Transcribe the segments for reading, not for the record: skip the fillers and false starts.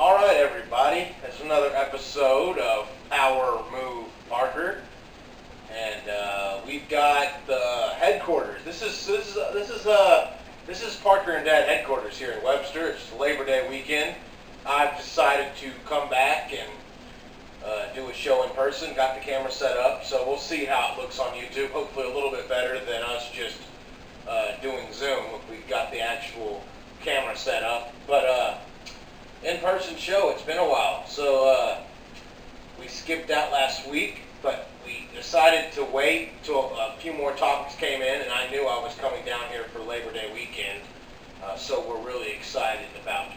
All right, everybody. It's another episode of Power Move Parker, and we've got the headquarters. This is Parker and Dad headquarters here in Webster. It's Labor Day weekend. I've decided to come back and do a show in person. Got the camera set up, so we'll see how it looks on YouTube. Hopefully, a little bit better than us just doing Zoom. We've got the actual camera set up, but in-person show. It's been a while, so we skipped out last week, but we decided to wait till a few more topics came in, and I knew I was coming down here for Labor Day weekend, so we're really excited about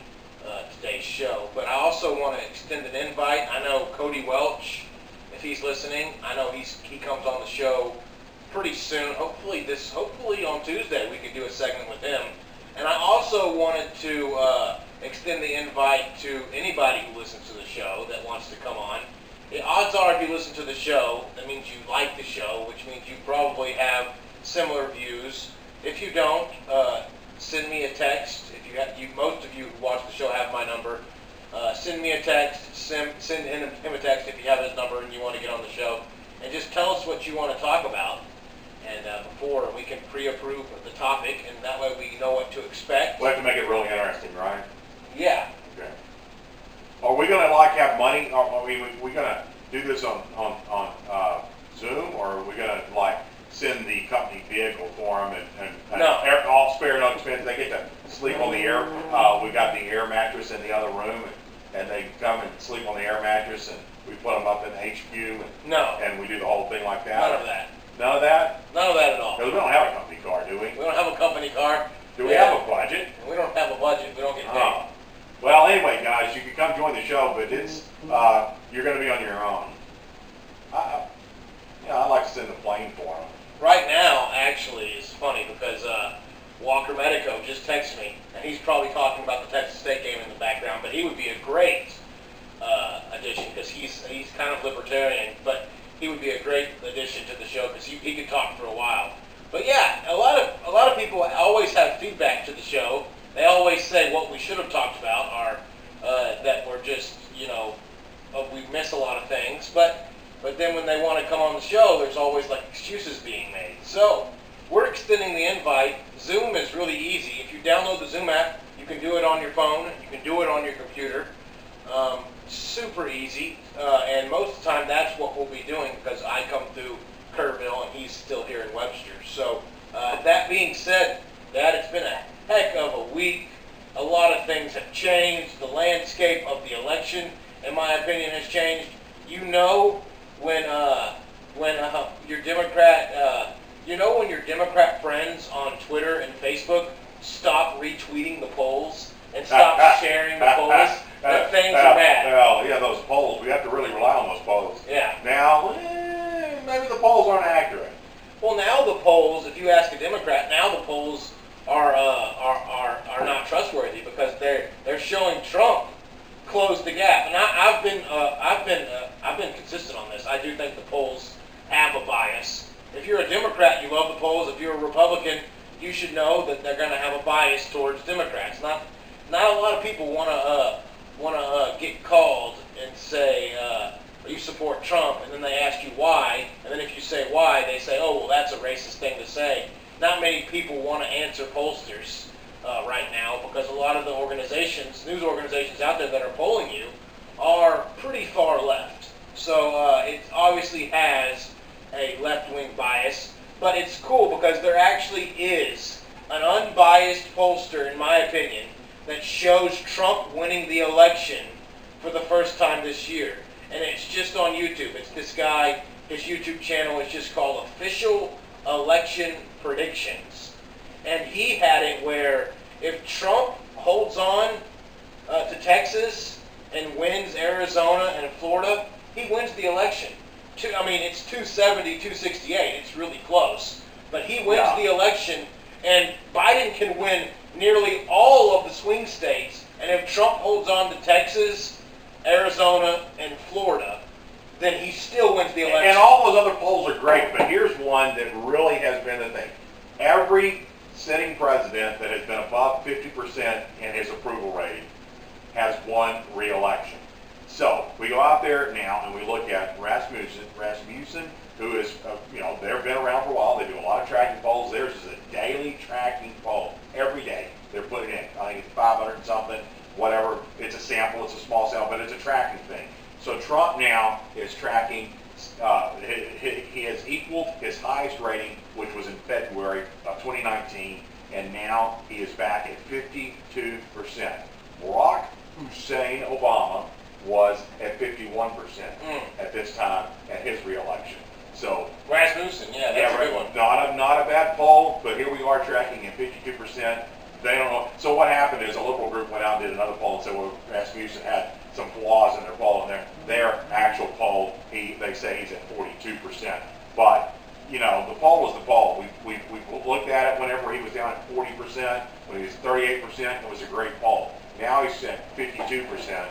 today's show. But I also want to extend an invite. I know Cody Welch, if he's listening, I know he comes on the show pretty soon. Hopefully on Tuesday we can do a segment with him. And I also wanted to extend the invite to anybody who listens to the show that wants to come on. The odds are, if you listen to the show, that means you like the show, which means you probably have similar views. If you don't, send me a text. Most of you who watch the show have my number. Send me a text. Send him a text if you have his number and you want to get on the show, and just tell us what you want to talk about. And before we can pre-approve the topic, and that way we know what to expect. We have to make it really interesting, right? Yeah. Okay. Are we gonna have money? Are we gonna do this on Zoom, or are we gonna send the company vehicle for them and No. all spare no expense? They get to sleep on the air. We got the air mattress in the other room, and they come and sleep on the air mattress, and we put them up in HQ, and we do the whole thing like that. None of that. None of that? None of that at all. Because we don't have a company car, do we? We don't have a company car. Do we have a budget? We don't have a budget. We don't get paid. Oh. Well, anyway, guys, you can come join the show, but it's you're going to be on your own. I'd like to send a plane for them. Right now, actually, it's funny because Walker Medico just texted me, and he's probably talking about the Texas State game in the background, but he would be a great addition because he's kind of libertarian, but he would be a great addition to the show because he could talk for a while. But yeah, a lot of people always have feedback to the show. They always say what we should have talked about are that we're just we miss a lot of things. But then when they want to come on the show, there's always excuses being made. So we're extending the invite. Zoom is really easy. If you download the Zoom app, you can do it on your phone. You can do it on your computer. Super easy, and most of the time that's what we'll be doing because I come through Kerrville and he's still here in Webster. So that being said, Dad, it's been a heck of a week. A lot of things have changed. The landscape of the election, in my opinion, has changed. When your Democrat, when your Democrat friends on Twitter and Facebook stop retweeting the polls and stop sharing the polls, that things are bad. Well, yeah, those polls. We have to really rely on those polls. Yeah. Now, maybe the polls aren't accurate. Well, now the polls, if you ask a Democrat, now the polls are not trustworthy because they're showing Trump close the gap. And I've been consistent on this. I do think the polls have a bias. If you're a Democrat, you love the polls. If you're a Republican, you should know that they're going to have a bias towards Democrats. Not a lot of people want to get called and say, you support Trump, and then they ask you why, and then if you say why, they say, oh, well, that's a racist thing to say. Not many people want to answer pollsters right now because a lot of the news organizations out there that are polling you are pretty far left. So it obviously has a left-wing bias, but it's cool because there actually is an unbiased pollster, in my opinion, that shows Trump winning the election for the first time this year. And it's just on YouTube. It's this guy, his YouTube channel is just called Official Election Predictions. And he had it where if Trump holds on to Texas and wins Arizona and Florida, he wins the election. It's 270, 268. It's really close. But he wins the election, and Biden can win nearly all of the swing states. And if Trump holds on to Texas, Arizona, and Florida, then he still wins the election. And all those other polls are great, but here's one that really has been the thing. Every sitting president that has been above 50% in his approval rating has won re-election. So we go out there now and we look at Rasmussen, who is, they've been around for a while. They do a lot of tracking polls. Theirs is a daily tracking poll. Every day they're putting in. I think it's 500 and something, whatever. It's a sample. It's a small sample, but it's a tracking thing. So Trump now is tracking. He has equaled his highest rating, which was in February of 2019, and now he is back at 52%. Barack Hussein Obama was at 51% at this time at his reelection. So Rasmussen, that's a good one. Not a bad poll, but here we are tracking at 52%. They don't know. So what happened is a liberal group went out and did another poll and said, well, Rasmussen had some flaws in their poll, and their actual poll, they say he's at 42%. But the poll was the poll. We looked at it whenever he was down at 40%. When he was 38%, it was a great poll. Now he's at 52%,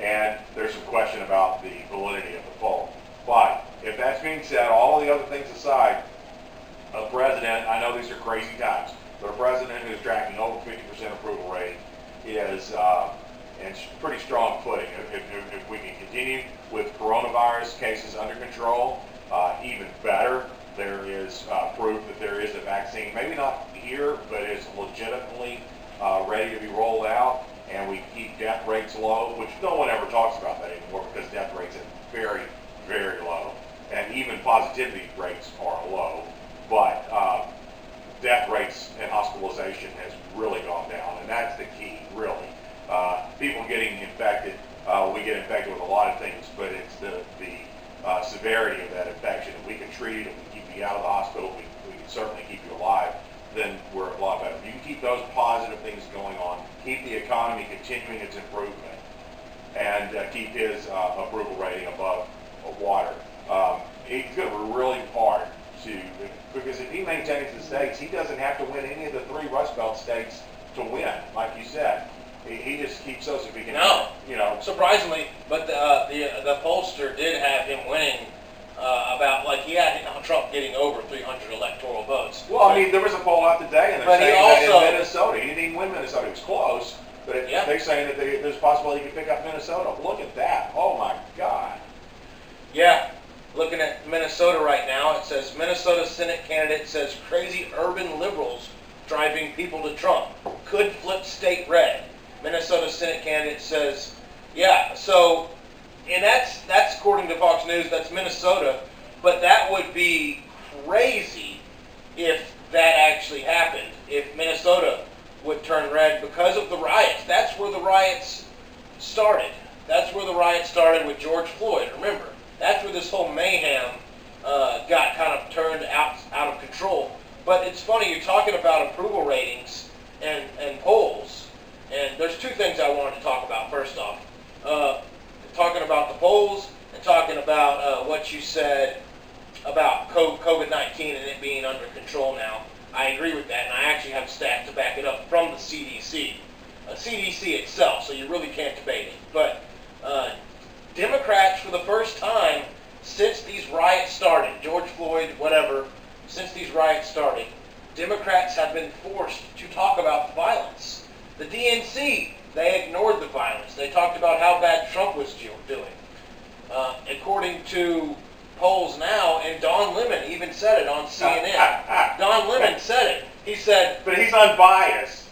and there's some question about the validity of the poll. But if that's being said, all of the other things aside, a president, I know these are crazy times, but a president who's tracking over 50% approval rating is in pretty strong footing. If we can continue with coronavirus cases under control, even better. There is proof that there is a vaccine, maybe not here, but it's legitimately ready to be rolled out, and we keep death rates low, which no one ever talks about that anymore because death rates are very, very low, and even positivity rates are low, but death rates and hospitalization has really gone down, and that's the key, really. People getting infected, we get infected with a lot of things, but it's the severity of that infection. If we can treat it, if we keep you out of the hospital, we can certainly keep you alive, then we're a lot better. You can keep those positive things going on, keep the economy continuing its improvement, and keep his approval rating above water. He's going to be really hard because if he maintains the states, he doesn't have to win any of the 3 Rust Belt states to win, like you said. He just keeps those if he can. No, surprisingly, but the pollster did have him winning he had Trump getting over 300 electoral votes. Well, I mean, there was a poll out today, and they're saying that in Minnesota, he didn't even win Minnesota. It was close, but they're saying that there's a possibility he could pick up Minnesota. Look at that! Oh my God! Yeah, looking at Minnesota right now, it says Minnesota Senate candidate says crazy urban liberals driving people to Trump could flip state red. Minnesota Senate candidate says, and that's according to Fox News, that's Minnesota, but that would be crazy if that actually happened, if Minnesota would turn red because of the riots. That's where the riots started. That's where the riots started with George Floyd, remember. That's where this whole mayhem got kind of turned out of control. But it's funny, you're talking about approval ratings and polls. And there's 2 things I wanted to talk about. First off, talking about the polls and talking about what you said about COVID-19 and it being under control now. I agree with that, and I actually have stats to back it up from the CDC. CDC itself, so you really can't debate it. But Democrats, for the first time since these riots started, George Floyd, whatever, since these riots started, Democrats have been forced to talk about the violence. The DNC, they ignored the violence. They talked about how bad Trump was doing. According to polls now, and Don Lemon even said it on CNN. Don Lemon said it. He said... But he's unbiased.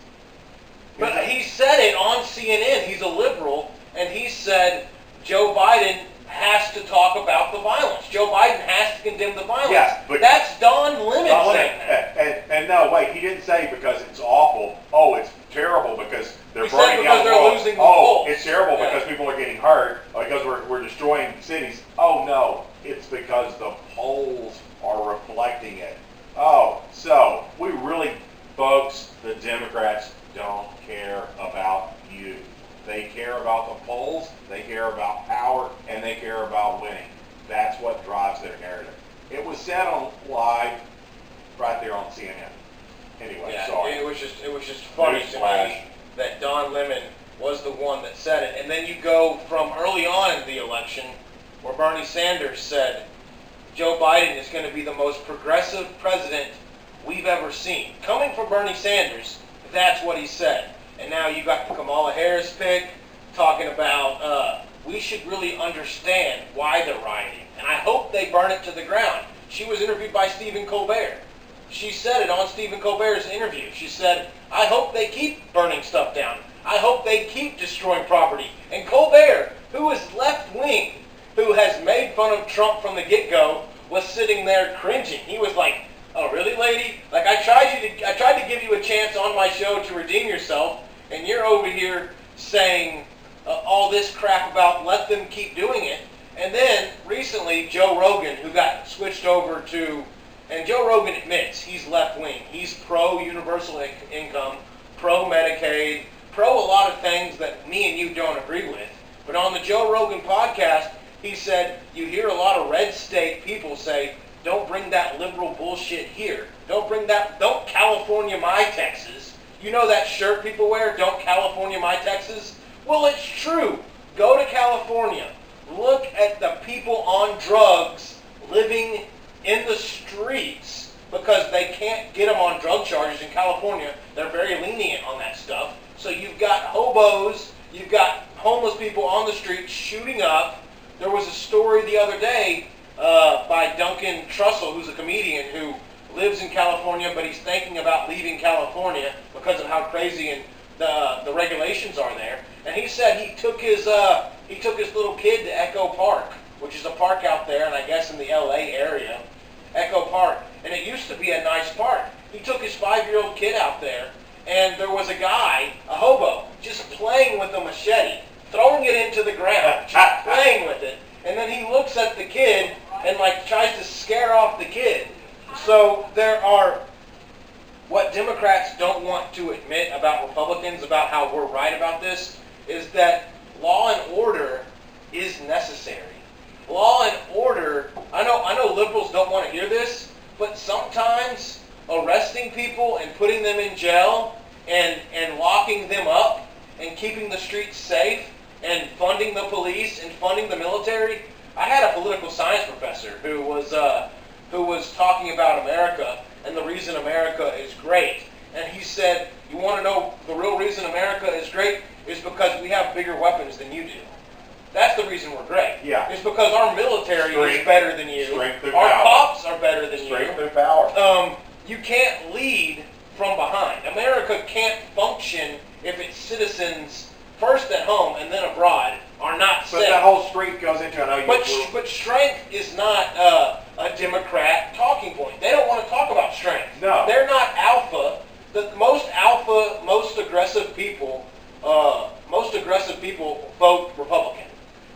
But he said it on CNN. He's a liberal, and he said Joe Biden has to talk about the violence. Joe Biden has to condemn the violence. Yes, but that's Don Lemon saying that. And no, wait, he didn't say because it's awful. Oh, it's terrible because they're burning down the roads. Losing the polls. It's terrible because people are getting hurt, or because we're destroying cities. Oh no, it's because the polls are reflecting it. Oh, so we really, folks, the Democrats don't care about you. They care about the polls, they care about power, and they care about winning. That's what drives their narrative. It was said on live right there on CNN. Anyway, sorry. It was just funny to me that Don Lemon was the one that said it. And then you go from early on in the election where Bernie Sanders said Joe Biden is going to be the most progressive president we've ever seen. Coming from Bernie Sanders, that's what he said. And now you got the Kamala Harris pick talking about we should really understand why they're rioting, and I hope they burn it to the ground. She was interviewed by Stephen Colbert. She said it on Stephen Colbert's interview. She said, I hope they keep burning stuff down. I hope they keep destroying property. And Colbert, who is left-wing, who has made fun of Trump from the get-go, was sitting there cringing. He was like, oh, really, lady? Like, I tried to give you a chance on my show to redeem yourself, and you're over here saying all this crap about let them keep doing it. And then, recently, Joe Rogan, who got switched over to, and Joe Rogan admits he's left-wing. He's pro-universal income, pro-Medicaid, pro a lot of things that me and you don't agree with. But on the Joe Rogan podcast, he said, you hear a lot of red state people say, don't bring that liberal bullshit here. Don't California my Texas. You know that shirt people wear, don't California my Texas? Well, it's true. Go to California. Look at the people on drugs living in the streets because they can't get them on drug charges in California. They're very lenient on that stuff. So you've got hobos, you've got homeless people on the street shooting up. There was a story the other day by Duncan Trussell, who's a comedian who lives in California, but he's thinking about leaving California because of how crazy and the regulations are there. And he said he took his little kid to Echo Park, which is a park out there, and I guess in the LA area, Echo Park. And it used to be a nice park. He took his 5-year-old kid out there, and there was a guy, a hobo, just playing with a machete, throwing it into the ground, just playing with it. And then he looks at the kid and tries to scare off the kid. So there are, what Democrats don't want to admit about Republicans, about how we're right about this, is that law and order is necessary. Law and order, I know liberals don't want to hear this, but sometimes arresting people and putting them in jail and locking them up and keeping the streets safe and funding the police and funding the military. I had a political science professor who was talking about America and the reason America is great. And he said, you want to know the real reason America is great is because we have bigger weapons than you do. That's the reason we're great. Yeah. It's because our military is better than you. Strength through Our power. cops are better than Strength you. through power. You can't lead from behind. America can't function if its citizens, first at home and then abroad, are not But safe. that whole street goes into But strength is not a Democrat talking point. They don't want to talk about strength. No. They're not alpha. The most alpha, most aggressive people vote Republican.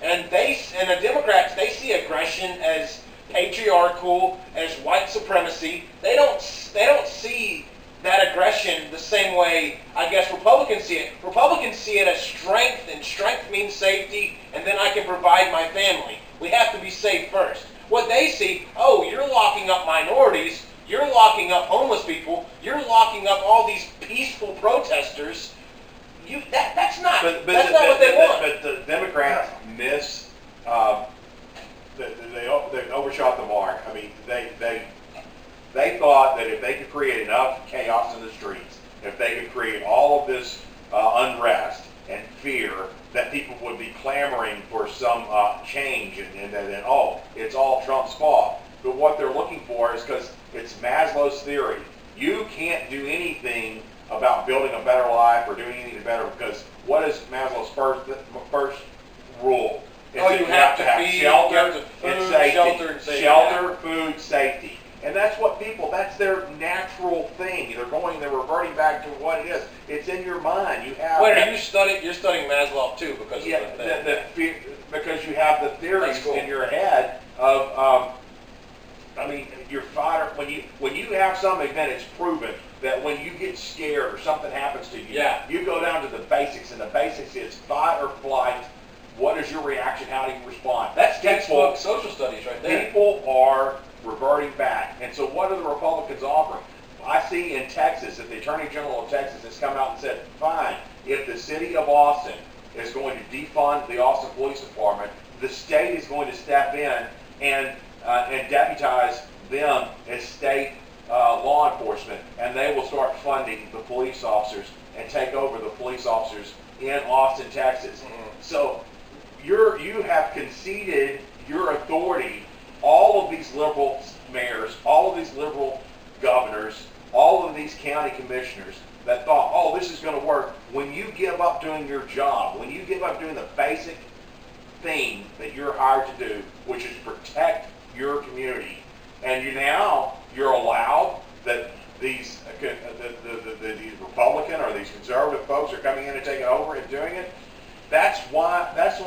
And the Democrats, they see aggression as patriarchal, as white supremacy. They don't see that aggression the same way I guess Republicans see it. Republicans see it as strength, and strength means safety, and then I can provide my family. We have to be safe first. What they see, oh, you're locking up minorities, you're locking up homeless people, you're locking up all these peaceful protesters. That's not what they want. But the Democrats miss. They overshot the mark. I mean, they thought that if they could create enough chaos in the streets, if they could create all of this unrest and fear, that people would be clamoring for some change, and that it's all Trump's fault. But what they're looking for is, because it's Maslow's theory, you can't do anything about building a better life or doing anything better, because what is Maslow's first rule? You have to have shelter, and safety. Shelter, and safety. Shelter, food, safety. And that's what that's their natural thing. They're reverting back to what it is. It's in your mind. You have. Wait, you're studying Maslow too because of because you have the theories in your head of, your fighter. When you have something that it's proven that when you get scared or something happens to you, you go down to the basics, and the basics is fight or flight. What is your reaction? How do you respond? That's textbook social studies right there. People are reverting back. And so what are the Republicans offering? I see in Texas that the Attorney General of Texas has come out and said, fine, if the city of Austin is going to defund the Austin Police Department, the state is going to step in and deputize them as state law enforcement, and they will start funding the police officers and take over the police officers in Austin, Texas. So you have conceded your authority. All of these liberal mayors, all of these liberal governors, all of these county commissioners that thought, oh, this is going to work. When you give up doing your job, when you give up doing the basic thing that you're hired to do, which is protect your community, and you're allowed that these these Republican or these conservative folks are coming in and taking over and doing it. That's why that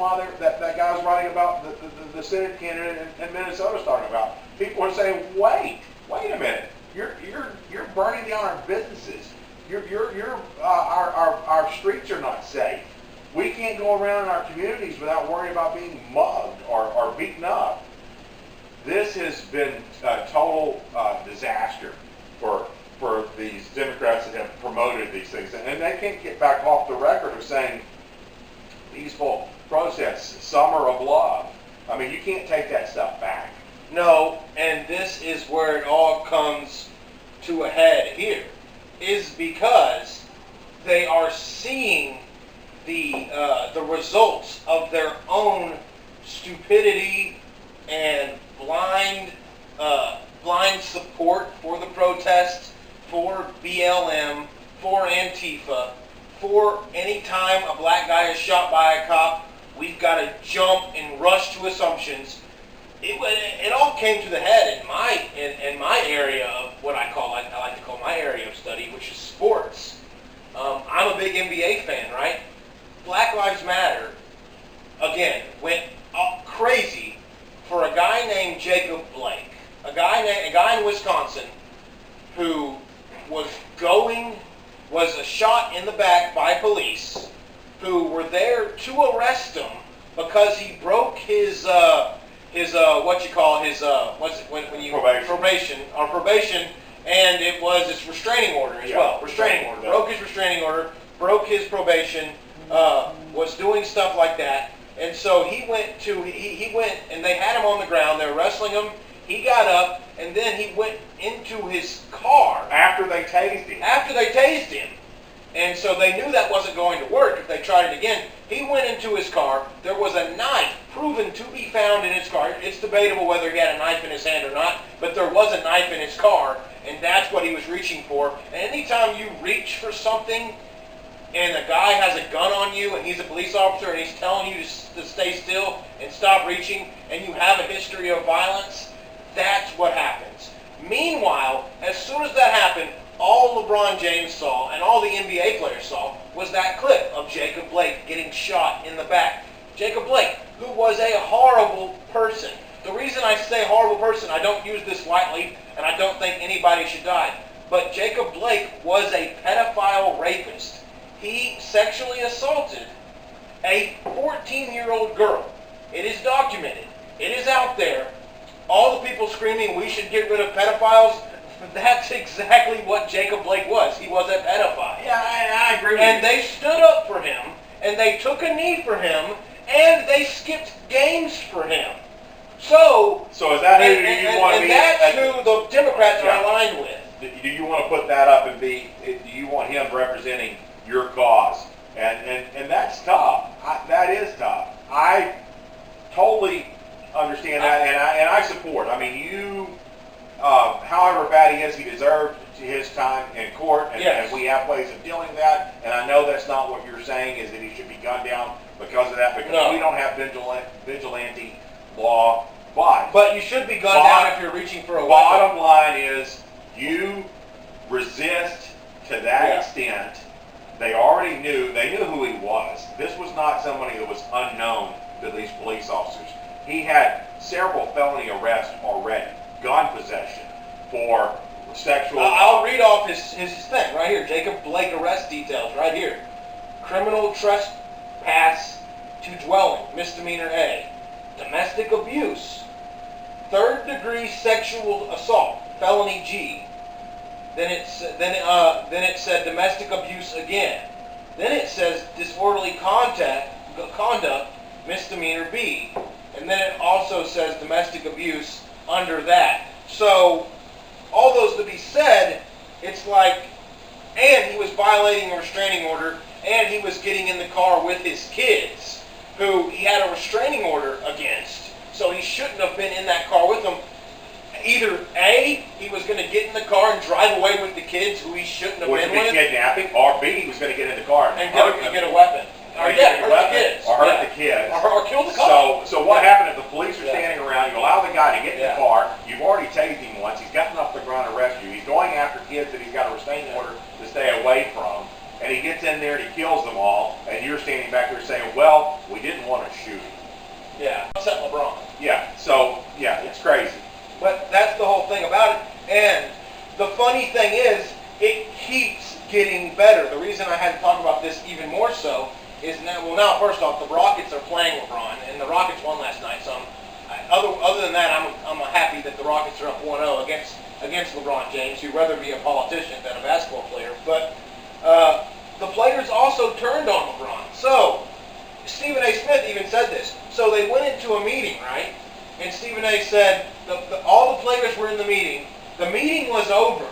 guy was writing about the Senate candidate in Minnesota talking about. People are saying, wait a minute, you're burning down our businesses. Our streets are not safe. We can't go around in our communities without worrying about being mugged or beaten up. This has been a total disaster for these Democrats that have promoted these things. And they can't get back off the record of saying peaceful protests, summer of love. I mean, you can't take that stuff back. No, and this is where it all comes to a head here, is because they are seeing the results of their own stupidity and blind support for the protests, for BLM, for Antifa, for any time a black guy is shot by a cop, we've got to jump and rush to assumptions. It all came to the head in my area of what I like to call my area of study, which is sports. I'm a big NBA fan, right? Black Lives Matter, again, went up crazy for a guy named Jacob Blake, a guy in Wisconsin who was shot in the back by police who were there to arrest him because he broke his probation, and it was his restraining order as well. Restraining order. Broke his restraining order, broke his probation, was doing stuff like that. And so he went and they had him on the ground, they were wrestling him, he got up, and then he went into his car. After they tased him. And so they knew that wasn't going to work if they tried it again. He went into his car. There was a knife proven to be found in his car. It's debatable whether he had a knife in his hand or not, but there was a knife in his car, and that's what he was reaching for. And anytime you reach for something and a guy has a gun on you and he's a police officer and he's telling you to stay still and stop reaching, and you have a history of violence, that's what happens. Meanwhile, as soon as that happened, all LeBron James saw and all the NBA players saw was that clip of Jacob Blake getting shot in the back. Jacob Blake, who was a horrible person. The reason I say horrible person, I don't use this lightly, and I don't think anybody should die, but Jacob Blake was a pedophile rapist. He sexually assaulted a 14-year-old girl. It is documented. It is out there. All the people screaming we should get rid of pedophiles, that's exactly what Jacob Blake was. He was a pedophile. Yeah, I agree with you. And they stood up for him, and they took a knee for him, and they skipped games for him. So is that who you want to be? And that's who the Democrats are aligned with. Do you want to put that up and do you want him representing your cause? And that's tough. That is tough. I totally understand that, and I support. I mean, however bad he is, he deserved his time in court, and we have ways of dealing with that. And I know that's not what you're saying, is that he should be gunned down because of that, because we don't have vigilante law. But you should be gunned down if you're reaching for a weapon. Bottom line is, you resist to that extent. They already knew who he was. This was not somebody that was unknown to these police officers. He had several felony arrests already. Gun possession for sexual... I'll read off his thing right here. Jacob Blake arrest details right here. Criminal trespass to dwelling, misdemeanor A. Domestic abuse, third degree sexual assault, felony G. Then it said domestic abuse again. Then it says disorderly conduct, misdemeanor B. And then it also says domestic abuse under that. So, all those to be said, it's like and he was violating a restraining order, and he was getting in the car with his kids, who he had a restraining order against. So he shouldn't have been in that car with them. Either A, he was going to get in the car and drive away with the kids who he shouldn't have been with. Kidnapping, or B, he was going to get in the car and get a weapon. Or hurt the kids. Or hurt the kids. Or kill the car. So what happened if the police are standing around, you allow the guy to get in the car, you've already tased him once, he's got enough to ground arrest you, he's going after kids that he's got a restraining order to stay away from, and he gets in there and he kills them all, and you're standing back there saying, well, we didn't want to shoot him. Yeah, upset LeBron. Yeah, so, yeah, it's crazy. But that's the whole thing about it. And the funny thing is, it keeps getting better. The reason I had to talk about this even more so is now first off, the Rockets are playing LeBron, and the Rockets won last night. So other than that, I'm happy that the Rockets are up 1-0 against LeBron James, who'd rather be a politician than a basketball player. But the players also turned on LeBron. So Stephen A. Smith even said this. So they went into a meeting, right? And Stephen A. said all the players were in the meeting. The meeting was over.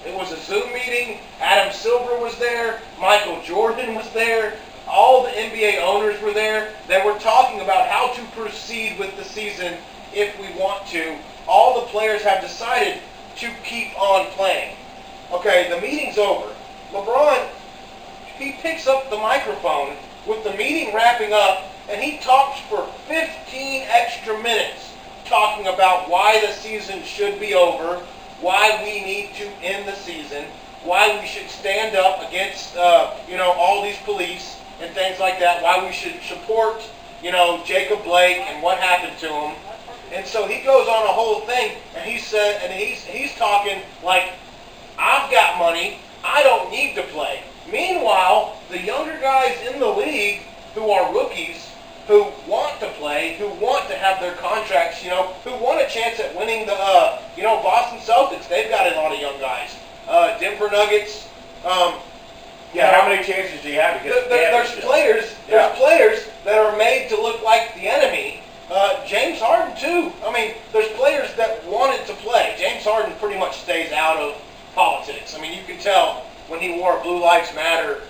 It was a Zoom meeting. Adam Silver was there. Michael Jordan was there. All the NBA owners were there. They were talking about how to proceed with the season if we want to. All the players have decided to keep on playing. Okay, the meeting's over. LeBron, he picks up the microphone with the meeting wrapping up, and he talks for 15 extra minutes talking about why the season should be over, why we need to end the season, why we should stand up against all these police and things like that, why we should support Jacob Blake and what happened to him. And so he goes on a whole thing, and he's talking like, I've got money, I don't need to play. Meanwhile, the younger guys in the league who are rookies, who want to play, who want to have their contracts, who want a chance at winning the, Boston Celtics. They've got a lot of young guys. Denver Nuggets. How many chances do you have to get? There's players that are made to look like the enemy. James Harden too. I mean, there's players that wanted to play. James Harden pretty much stays out of politics. I mean, you can tell when he wore a Blue Lives Matter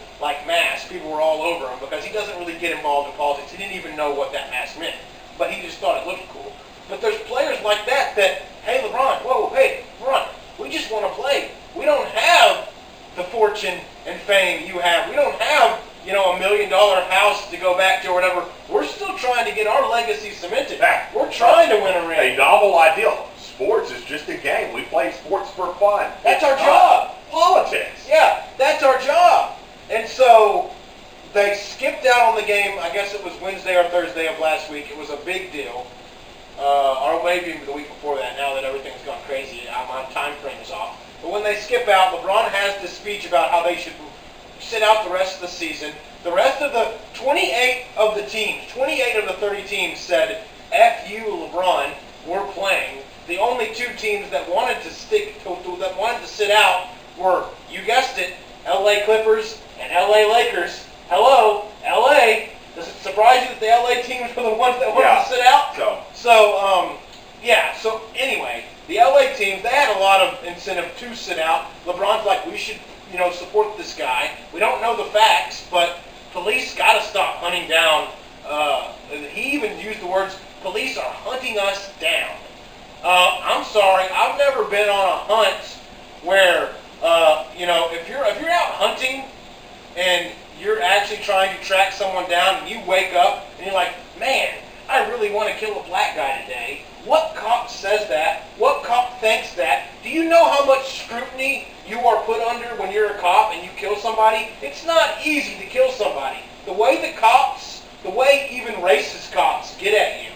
mask, people were all over him because he doesn't really get involved in politics. He didn't even know what that mask meant, but he just thought it looked cool. But there's players like that, hey LeBron, we just want to play. We don't have the fortune and fame you have. We don't have, $1 million house to go back to or whatever. We're still trying to get our legacy cemented. We're trying to win a ring. A novel ideal. Sports is just a game. We play sports for fun. That's our job. Politics. Yeah, that's our job. And so they skipped out on the game. I guess it was Wednesday or Thursday of last week. It was a big deal. Or maybe even the week before that, now that everything's gone crazy. My time frame is off. But when they skip out, LeBron has this speech about how they should sit out the rest of the season. The rest of the 28 of the 30 teams said, F you, LeBron, we're playing. The only two teams that wanted to sit out were, you guessed it, LA Clippers and LA Lakers. Hello, LA. Does it surprise you that the LA teams were the ones that wanted to sit out? So anyway, the LA teams, they had a lot of incentive to sit out. LeBron's like, we should, support this guy. We don't know the facts, but police got to stop hunting down. He even used the words, police are hunting us down. I'm sorry, I've never been on a hunt where, if you're out hunting and you're actually trying to track someone down and you wake up and you're like, man, I really want to kill a black guy today. What cop says that? What cop thinks that? Do you know how much scrutiny you are put under when you're a cop and you kill somebody? It's not easy to kill somebody. The way even racist cops get at you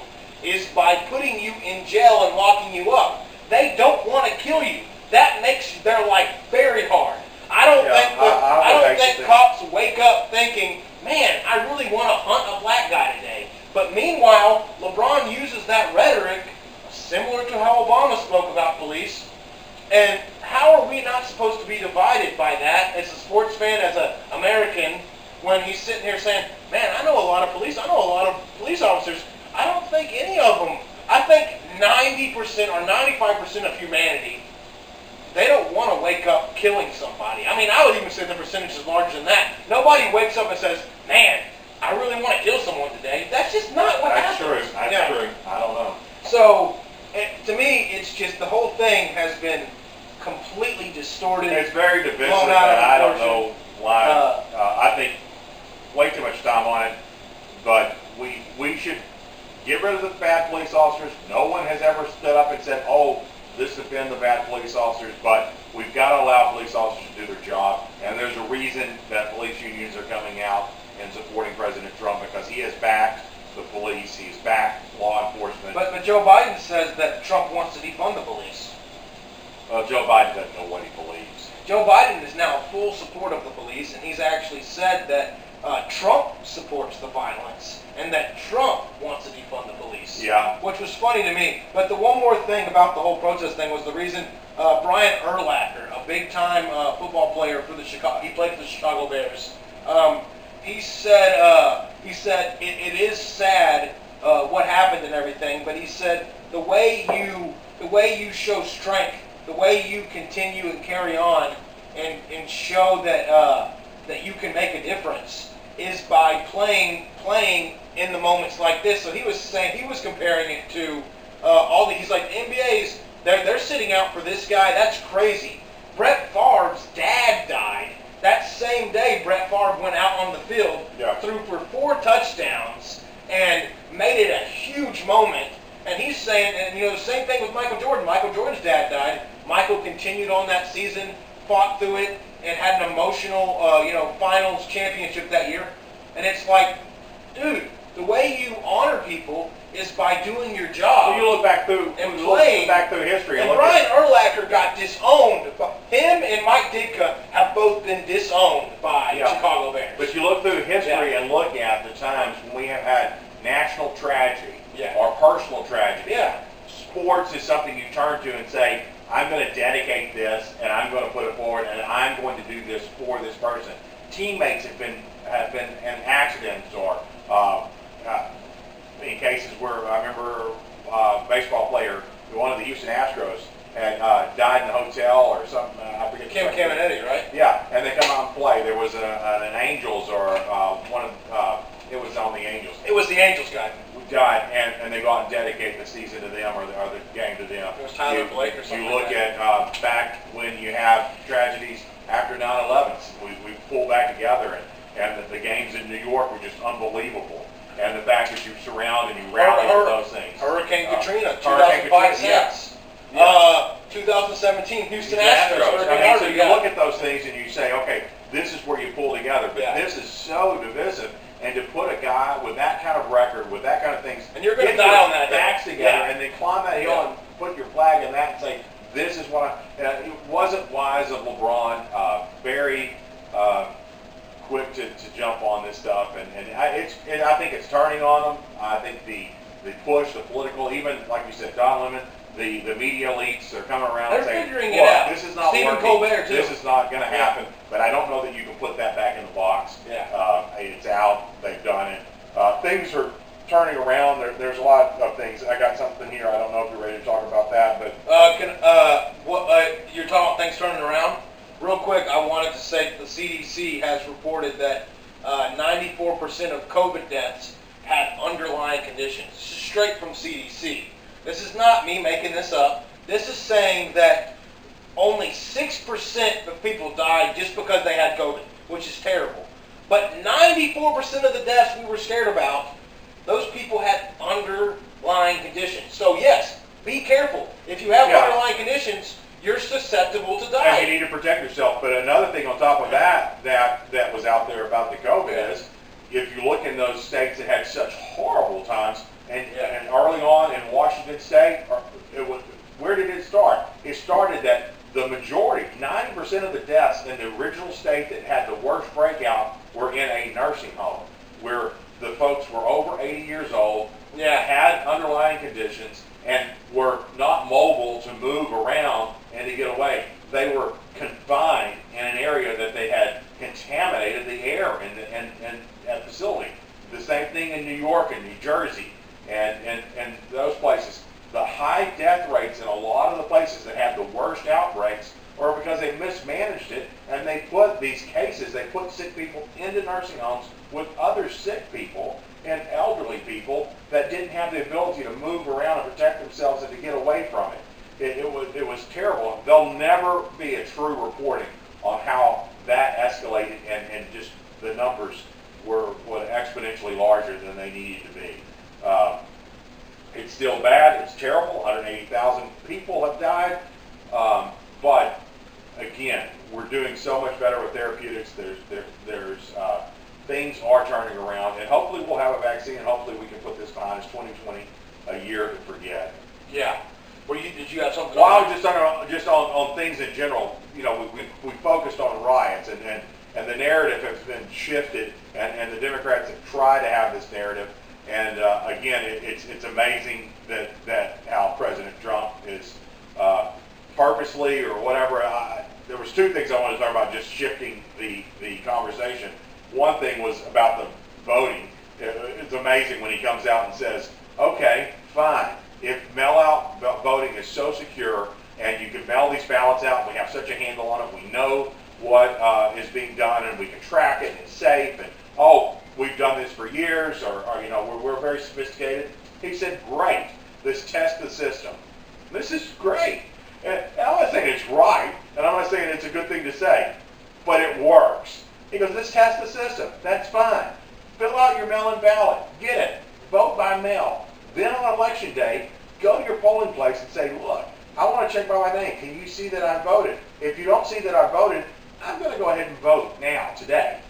is by putting you in jail and locking you up. They don't want to kill you. That makes their life very hard. I don't think cops wake up thinking, man, I really want to hunt a black guy today. But meanwhile, LeBron uses that rhetoric similar to how Obama spoke about police. And how are we not supposed to be divided by that as a sports fan, as an American, when he's sitting here saying, man, I know a lot of police officers. I don't think any of them, I think 90% or 95% of humanity they don't want to wake up killing somebody. I mean, I would even say the percentage is larger than that. Nobody wakes up and says, man, I really want to kill someone today. That's just not what happens. That's true. I don't know. So, to me, it's just the whole thing has been completely distorted. It's very divisive, and I don't know why. I think way too much time on it, but we should get rid of the bad police officers. No one has ever stood up and said, oh, this has been the bad police officers, but we've got to allow police officers to do their job, and there's a reason that police unions are coming out and supporting President Trump, because he has backed the police, he's backed law enforcement. But Joe Biden says that Trump wants to defund the police. Well, Joe Biden doesn't know what he believes. Joe Biden is now in full support of the police, and he's actually said that Trump supports the violence and that Trump wants to defund the police. Yeah. Which was funny to me. But the one more thing about the whole protest thing was the reason Brian Urlacher, a big-time football player for he played for the Chicago Bears. He said it is sad what happened and everything, but he said the way you show strength, the way you continue and carry on and show that you can make a difference is by playing in the moments like this. So he was saying, he was comparing it to he's like, the NBA's, they're sitting out for this guy. That's crazy. Brett Favre's dad died. That same day, Brett Favre went out on the field, threw for 4 touchdowns, and made it a huge moment. And he's saying, and the same thing with Michael Jordan. Michael Jordan's dad died. Michael continued on that season, fought through it, and had an emotional, finals championship that year. And it's like, dude, the way you honor people is by doing your job. So you look back through history. And Brian Urlacher got disowned. Him and Mike Ditka have both been disowned by Chicago Bears. But you look through history and look at the times when we have had national tragedy or personal tragedy. Yeah. Sports is something you turn to and say, I'm going to dedicate this, and I'm going to put it forward, and I'm going to do this for this person. Teammates have been in accidents or in cases where I remember a baseball player, one of the Houston Astros, had died in a hotel or something. I forget. Kim Caminetti, right? Yeah, and they come out and play. There was an Angels or it was on the Angels. It was the Angels guy. Died, and they go out and dedicate the season to them or the game to them. It was Tyler Blake or something. You look at back when you have tragedies after 9/11, we pull back together, and the games in New York were just unbelievable. And the fact that you surround and you rally for those things. Hurricane Katrina, 2005, yes. 2017, Houston Astros. So you look at those things and you say, okay, this is where you pull together. But this is so divisive. And to put a guy with that kind of record, with that kind of things, and you're going to die on that backs together, and then climb that hill and put your flag in that and say, this is what it wasn't wise of LeBron, very quick to jump on this stuff, and I think it's turning on them. I think the push, the political, even like you said, Don Lemon, the media elites are coming around and saying, figuring it out. This is not Stephen working. Colbert, too. This is not going to happen. But I don't know that you can put that back in the box. It's out. They've done it. Things are turning around. There's a lot of things. I got something here. I don't know if you're ready to talk about that, but you're talking about things turning around. Real quick, I wanted to say that the CDC has reported that 94% of COVID deaths had underlying conditions. This is straight from CDC. This is not me making this up. This is saying that only 6% of people died just because they had COVID, which is terrible. But 94% of the deaths we were scared about, those people had underlying conditions. So yes, be careful. If you have underlying conditions, you're susceptible to die. And you need to protect yourself. But another thing on top of that was out there about the COVID is, if you look in those states that had such horrible times, and early on in Washington State, where did it start? It started that the majority, 90% of the deaths in the original state that had the worst breakout were in a nursing home, where the folks were over 80 years old, had underlying conditions, and were not mobile to move around and to get away. They were confined in an area that they had contaminated the air in that facility. The same thing in New York and New Jersey and those places. The high death rates in a lot of the places that had the worst outbreaks or because they mismanaged it and they put these cases, they put sick people into nursing homes with other sick people and elderly people that didn't have the ability to move around and protect themselves and to get away from it. It was terrible. There'll never be a true reporting on how that escalated and just the numbers were exponentially larger than they needed to be. It's still bad. It's terrible. 180,000 people have died. But again, we're doing so much better with therapeutics. Things are turning around, and hopefully we'll have a vaccine, and hopefully we can put this behind us. 2020, a year to forget. Yeah. Did you have something? Well, I was just talking just on things in general. You know, we focused on riots, and the narrative has been shifted, and the Democrats have tried to have this narrative. And again, it's amazing that how President Trump is purposely or whatever. There was two things I wanted to talk about, just shifting the conversation. One thing was about the voting. It's amazing when he comes out and says, okay, fine. If mail-out voting is so secure and you can mail these ballots out and we have such a handle on it, we know what is being done and we can track it and it's safe, and we've done this for years, or you know, we're very sophisticated. He said, great, let's test the system. This is great. And I'm not saying it's right, and I'm not saying it's a good thing to say, but it works. He goes, let's test the system. That's fine. Fill out your mail-in ballot. Get it. Vote by mail. Then on election day, go to your polling place and say, look, I want to check by my name. Can you see that I voted? If you don't see that I voted, I'm going to go ahead and vote now, today.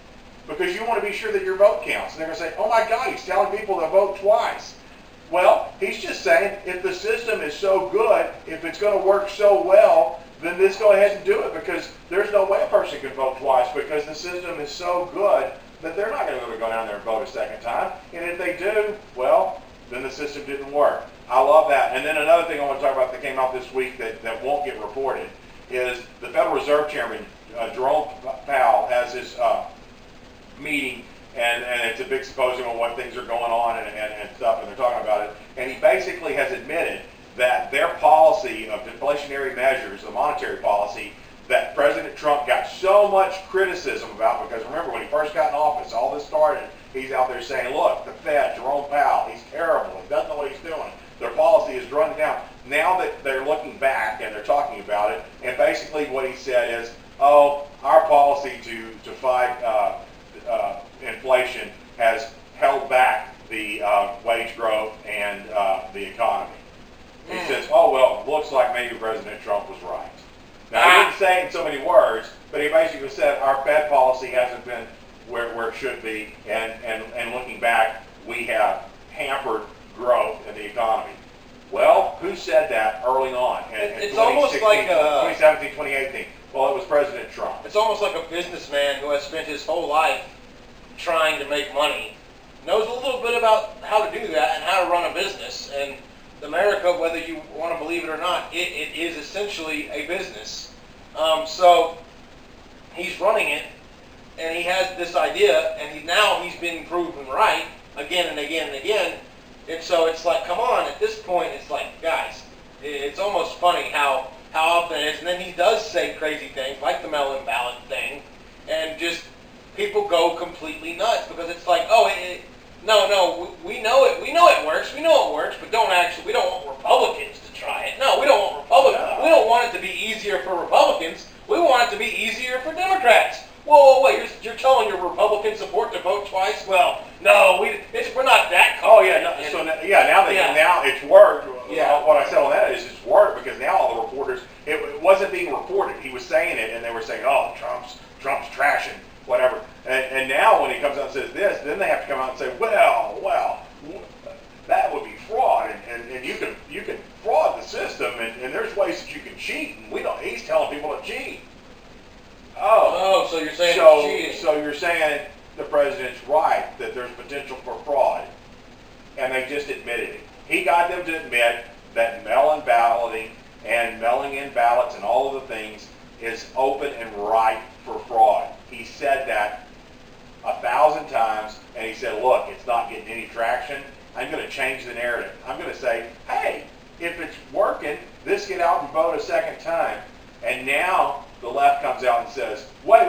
Because you want to be sure that your vote counts. And they're going to say, oh my God, he's telling people to vote twice. Well, he's just saying, if the system is so good, if it's going to work so well, then let's go ahead and do it, because there's no way a person can vote twice, because the system is so good that they're not going to go down there and vote a second time. And if they do, well, then the system didn't work. I love that. And then another thing I want to talk about that came out this week that won't get reported is the Federal Reserve Chairman, Jerome Powell, has his meeting, and it's a big symposium on what things are going on and stuff, and they're talking about it. And he basically has admitted that their policy of inflationary measures, the monetary policy, that President Trump got so much criticism about, because remember, when he first got in office, all this started, he's out there saying, look, the Fed, Jerome Powell, he's terrible, he doesn't know what he's doing. Their policy is running down. Now that they're looking back and they're talking about it, and basically what he said is, our policy to fight inflation has held back the wage growth and the economy. He says, looks like maybe President Trump was right. Now, he didn't say it in so many words, but he basically said our Fed policy hasn't been where it should be, and looking back, we have hampered growth in the economy. Well, who said that early on? It's almost like 2017, 2018. Well, it was President Trump. It's almost like a businessman who has spent his whole life trying to make money, knows a little bit about how to do that and how to run a business. And America, whether you want to believe it or not, it is essentially a business. So he's running it, and he has this idea, and he's been proven right again and again and again. And so it's like, come on, at this point, it's like, guys, it's almost funny how often it is. And then he does say crazy things, like the mail-in ballot thing, and just people go completely nuts, because it's like, no, we know it works, but we don't want Republicans to try it. No, we don't want Republicans. We don't want it to be easier for Republicans. We want it to be easier for Democrats. Whoa, wait, you're telling your Republican support to vote twice? Well, no, we're not that confident. Now it's worked. What I said on that is it's worked, because now all the reporters, it wasn't being reported. He was saying it, and they were saying, Trump's trashing, whatever. And now when he comes out and says this, then they have to come out and say, well, that would be fraud, and you can fraud the system, and there's ways that you can cheat, and he's telling people to cheat. So you're saying it's cheating. So you're saying the president's right, that there's potential for fraud, and they just admitted it. He got them to admit that mail-in balloting and mailing in ballots and all of the things is open and ripe for fraud. He said that 1,000 times, and he said, look, it's not getting any traction. I'm going to change the narrative. I'm going to say, hey, if it's working, let's get out and vote a second time. And now the left comes out and says, wait.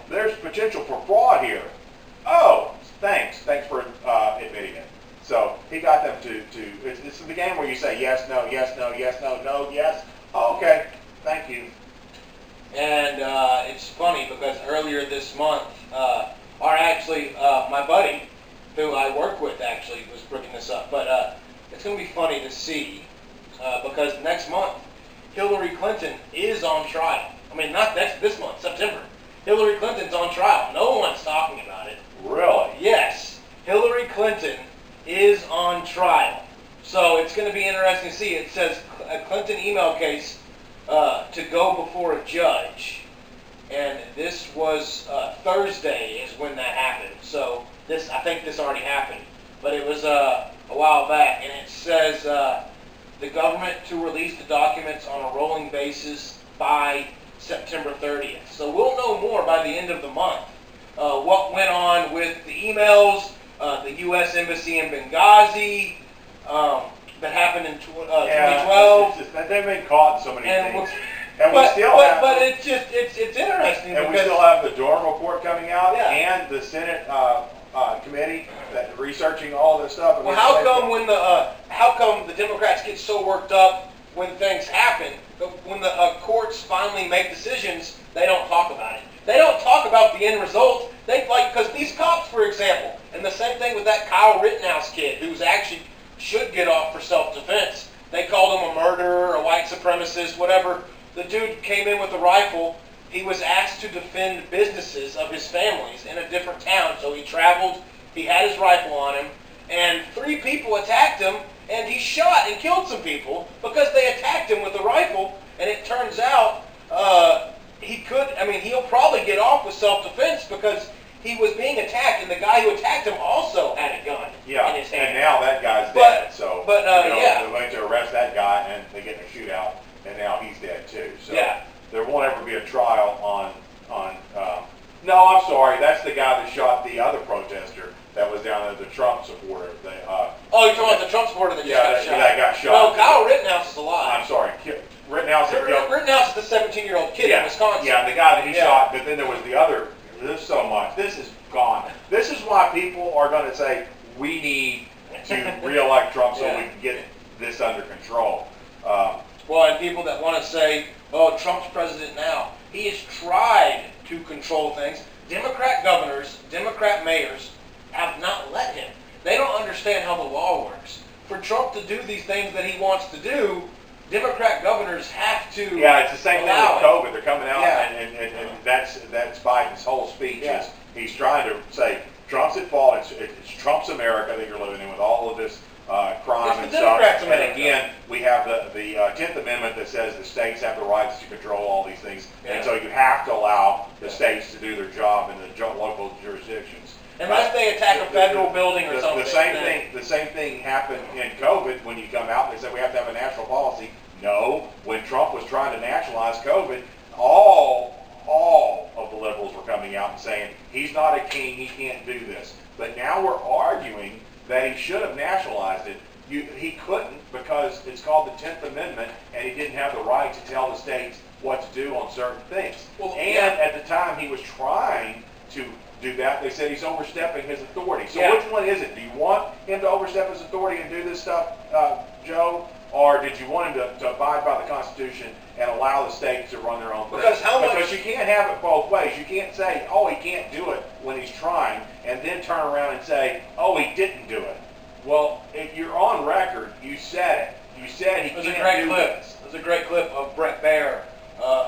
There's potential for fraud here. Oh, thanks for admitting it. So he got them to it's the game where you say yes, no, yes, no, yes, no, no, yes. Oh, okay, thank you. And it's funny because earlier this month, my buddy, who I work with actually, was bringing this up. But it's going to be funny to see because next month, Hillary Clinton is on trial. I mean, not this month, September. Hillary Clinton's on trial. No one's talking about it. Really? Yes. Hillary Clinton is on trial. So it's going to be interesting to see. It says a Clinton email case to go before a judge. And this was Thursday is when that happened. So I think this already happened. But it was a while back. And it says the government to release the documents on a rolling basis by September 30th. So we'll know more by the end of the month. What went on with the emails, the U.S. Embassy in Benghazi, that happened in 2012. They've been caught in so many things. But it's interesting. And we still have the Durham report coming out, and the Senate committee that researching all this stuff. Well, how come the Democrats get so worked up when things happen, but when the courts finally make decisions, they don't talk about it. They don't talk about the end result. Because these cops, for example, and the same thing with that Kyle Rittenhouse kid, who's actually should get off for self-defense. They called him a murderer, a white supremacist, whatever. The dude came in with a rifle. He was asked to defend businesses of his families in a different town. So he traveled. He had his rifle on him. And 3 people attacked him. And he shot and killed some people because they attacked him with a rifle. And it turns out he'll probably get off with self-defense because he was being attacked, and the guy who attacked him also had a gun in his hand. And now that guy's dead. They went to arrest that guy, and they get in a shootout, and now he's dead too. So there won't ever be a trial on. No, I'm sorry. That's the guy that shot the other protester that was down there, the Trump supporter. You're talking about the Trump supporter that just got shot. That got shot. No, Kyle Rittenhouse is alive. I'm sorry. Rittenhouse is the 17-year-old kid in Wisconsin. Yeah, the guy that he shot, but then there was the other. There's so much. This is gone. This is why people are going to say we need to re-elect Trump so we can get this under control. And people that want to say, oh, Trump's president now. He has tried to control things. Democrat governors, Democrat mayors have not let him. They don't understand how the law works. For Trump to do these things that he wants to do, Democrat governors have to. Yeah, it's the same thing with COVID. They're coming out, and that's Biden's whole speech. He's trying to say Trump's at fault. It's Trump's America that you're living in with all of this crime and stuff. And again, we have the 10th Amendment that says the states have the rights to control all these things, and so you have to allow the states to do their job in the local jurisdictions. Unless they attack a federal building or something. The same thing happened in COVID when you come out and they said we have to have a national policy. No, when Trump was trying to nationalize COVID, all of the liberals were coming out and saying he's not a king, he can't do this. But now we're arguing that he should have nationalized it. He couldn't because it's called the 10th Amendment, and he didn't have the right to tell the states what to do on certain things. At the time he was trying to do that, they said he's overstepping his authority. So which one is it? Do you want him to overstep his authority and do this stuff, Joe? Or did you want him to abide by the Constitution and allow the states to run their own thing? Because you can't have it both ways. You can't say, oh, he can't do it when he's trying, and then turn around and say, oh, he didn't do it. Well, if you're on record, you said it. You said he can't do this. There's a great clip of Bret Baier,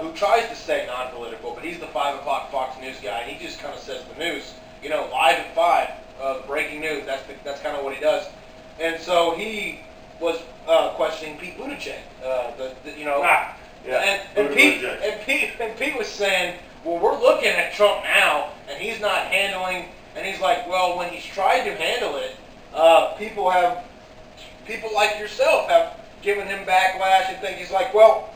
who tries to stay non-political, but he's the 5 o'clock Fox News guy, and he just kind of says the news, live at 5, breaking news. That's kind of what he does. And so he was questioning Pete Buttigieg, and Pete was saying, well, we're looking at Trump now, and he's not handling, and he's like, well, when he's tried to handle it, people like yourself have given him backlash and things. He's like, well,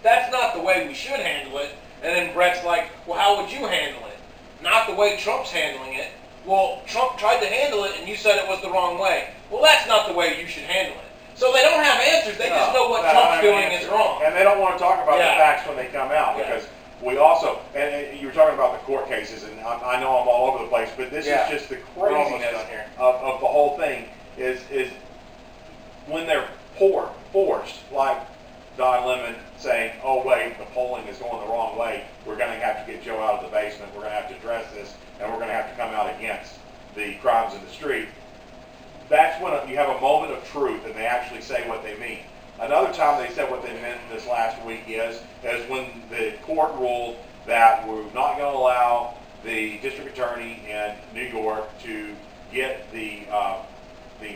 that's not the way we should handle it. And then Brett's like, well, how would you handle it? Not the way Trump's handling it. Well, Trump tried to handle it, and you said it was the wrong way. Well, that's not the way you should handle it. So they don't have answers. They just know what Trump's doing is wrong. And they don't want to talk about the facts when they come out because we also, and you were talking about the court cases, and I know I'm all over the place, but this is just the craziness of the whole thing is when they're forced, like Don Lemon saying, oh wait, the polling is going the wrong way, we're going to have to get Joe out of the basement, we're going to have to address this, and we're going to have to come out against the crimes in the street. That's when you have a moment of truth and they actually say what they mean. Another time they said what they meant this last week is when the court ruled that we're not going to allow the district attorney in New York to get the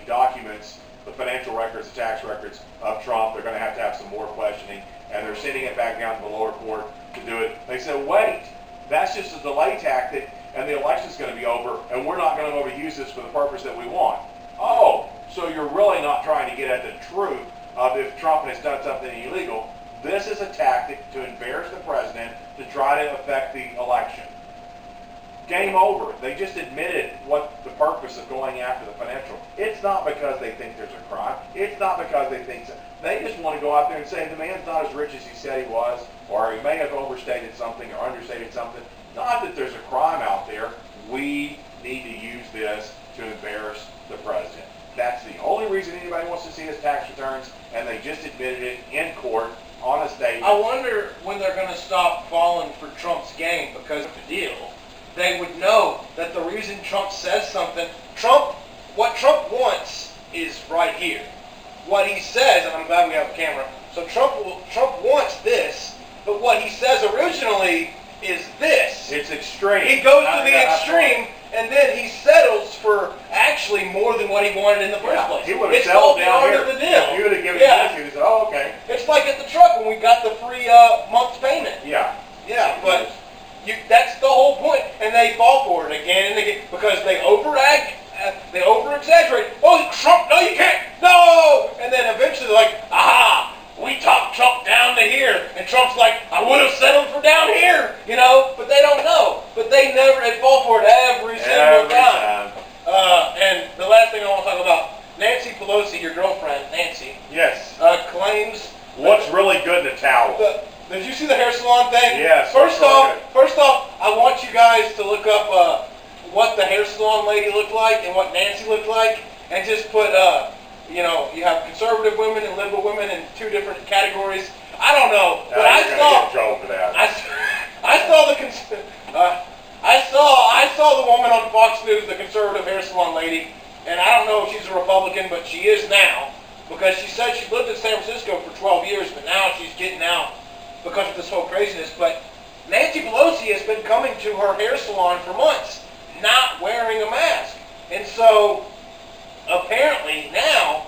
documents, the financial records, the tax records of Trump. They're going to have some more questioning, and they're sending it back down to the lower court to do it. They said, wait, that's just a delay tactic, and the election's going to be over, and we're not going to overuse this for the purpose that we want. Oh, so you're really not trying to get at the truth of if Trump has done something illegal. This is a tactic to embarrass the president to try to affect the election. Game over. They just admitted what the purpose of going after the financial. It's not because they think there's a crime. It's not because they think so. They just want to go out there and say the man's not as rich as he said he was, or he may have overstated something or understated something. Not that there's a crime out there. We need to use this to embarrass the president. That's the only reason anybody wants to see his tax returns, and they just admitted it in court on a statement. I wonder when they're going to stop falling for Trump's game, because of the deal. They would know that the reason Trump says something, what Trump wants is right here. What he says, and I'm glad we have a camera, so Trump wants this, but what he says originally is this. It's extreme. He goes to the extreme, and then he settles for actually more than what he wanted in the first place. He would have settled down here. The deal. He would have given it to you. He said, oh, okay. It's like at the truck when we got the free month's payment. Yeah. Yeah, but that's the whole point, and they fall for it again and again because they over-exaggerate. Oh, Trump, no, you can't, no! And then eventually they're like, aha, we talked Trump down to here, and Trump's like, I would have settled for down here, but they don't know. But they fall for it every single time. And the last thing I want to talk about, Nancy Pelosi, your girlfriend, Nancy, yes, claims... What's really good in a towel? Did you see the hair salon thing? Yes. First off, I want you guys to look up what the hair salon lady looked like and what Nancy looked like, and just put, you have conservative women and liberal women in two different categories. I don't know, but I saw. Get in trouble for that. I saw the woman on Fox News, the conservative hair salon lady, and I don't know if she's a Republican, but she is now, because she said she lived in San Francisco for 12 years, but now she's getting out because of this whole craziness. But Nancy Pelosi has been coming to her hair salon for months, not wearing a mask. And so, apparently now,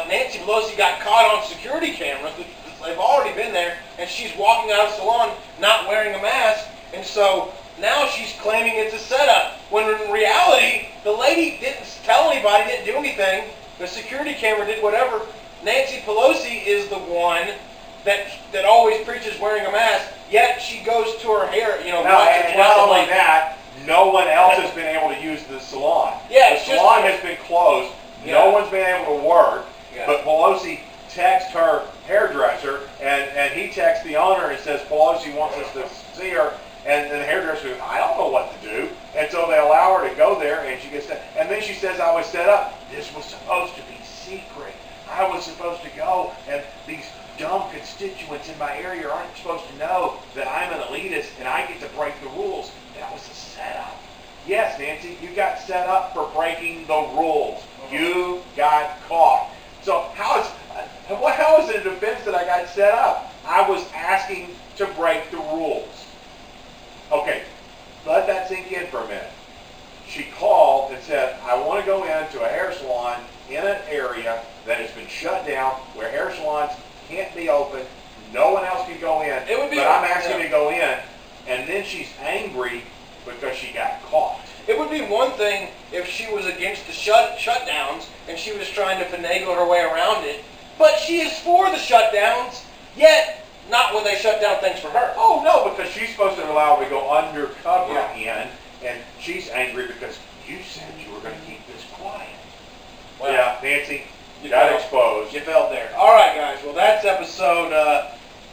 Nancy Pelosi got caught on security cameras. They've already been there, and she's walking out of the salon not wearing a mask. And so, now she's claiming it's a setup, when in reality, the lady didn't tell anybody, didn't do anything. The security camera did whatever. Nancy Pelosi is the one that always preaches wearing a mask, yet she goes to her hair, not only that, no one else has been able to use the salon. Yeah, the salon has been closed. Yeah. No one's been able to work. Yeah. But Pelosi texts her hairdresser, and he texts the owner and says, Pelosi wants us to see her. And the hairdresser goes, I don't know what to do. And so they allow her to go there, and she gets there. And then she says, I was set up. This was supposed to be secret. I was supposed to go, and these dumb constituents in my area aren't supposed to know that I'm an elitist and I get to break the rules. That was a setup. Yes, Nancy, you got set up for breaking the rules. You got caught. So how is it a defense that I got set up? I was asking to break the rules. Okay, let that sink in for a minute. She called and said, I want to go into a hair salon in an area that has been shut down, where hair salons can't be open, no one else can go in, but I'm asking to go in, and then she's angry because she got caught. It would be one thing if she was against the shutdowns and she was trying to finagle her way around it, but she is for the shutdowns, yet not when they shut down things for her. Oh no, because she's supposed to allow her to go undercover in, and she's angry because you said you were going to keep this quiet. Well, yeah, Nancy, got exposed. You fell there. All right, guys. Well, that's episode,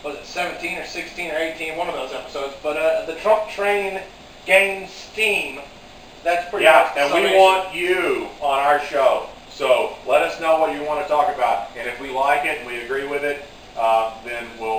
was it 17 or 16 or 18? One of those episodes. But the Trump train gains steam. That's pretty much the and we want you on our show. So let us know what you want to talk about. And if we like it and we agree with it, then we'll